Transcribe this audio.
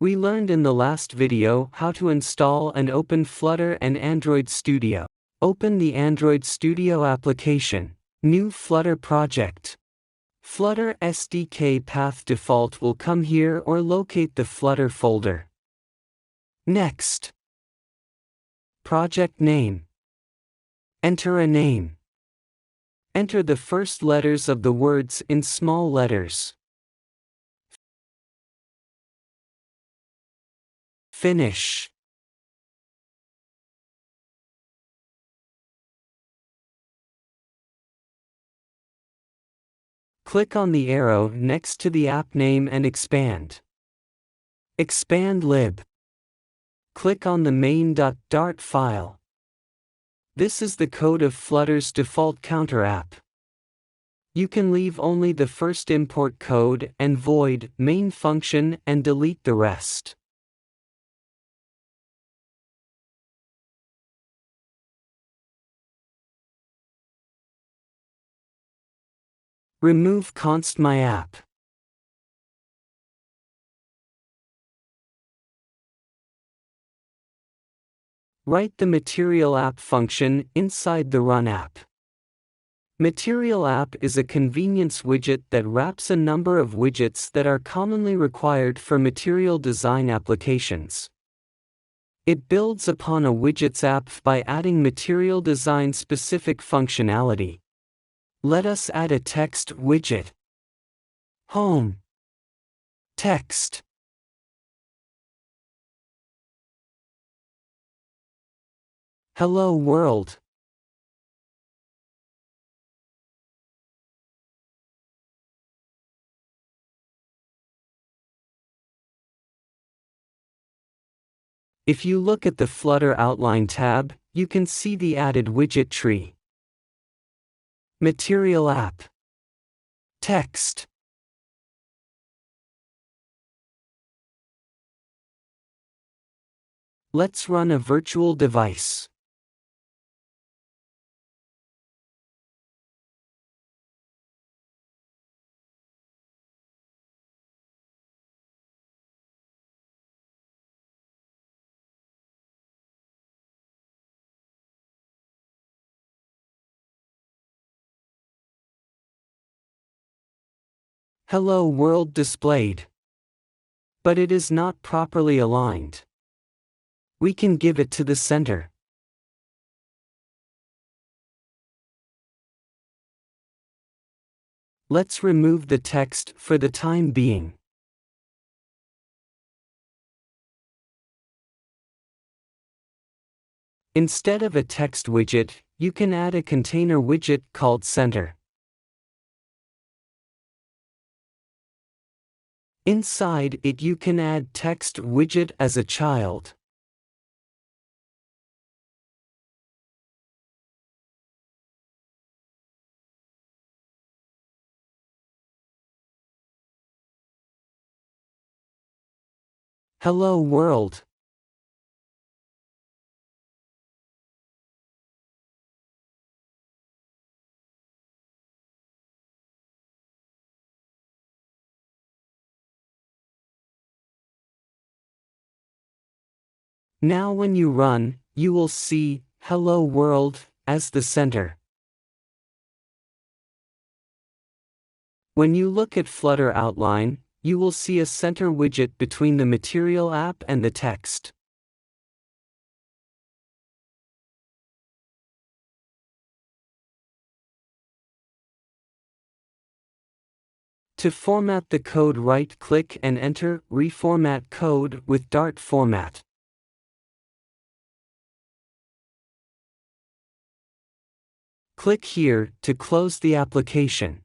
We learned in the last video how to install and open Flutter and Android Studio. Open the Android Studio application. New Flutter project. Flutter SDK path default will come here or locate the Flutter folder. Next. Project name. Enter a name. Enter the first letters of the words in small letters. Finish. Click on the arrow next to the app name and expand. Expand lib. Click on the main.dart file. This is the code of Flutter's default counter app. You can leave only the first import code and void main function and delete the rest. Remove const myapp. Write the material app function inside the run app. Material app is a convenience widget that wraps a number of widgets that are commonly required for material design applications. It builds upon a widgets app by adding material design specific functionality. Let us add a text widget. Home. Text. Hello world. If you look at the Flutter Outline tab, you can see the added widget tree. Material app. Text. Let's run a virtual device. Hello world displayed. But it is not properly aligned. We can give it to the center. Let's remove the text for the time being. Instead of a text widget, you can add a container widget called center. Inside it you can add text widget as a child. Hello world. Now when you run, you will see Hello World as the center. When you look at Flutter Outline, you will see a center widget between the Material app and the text. To format the code, right-click and enter Reformat Code with Dart format. Click here to close the application.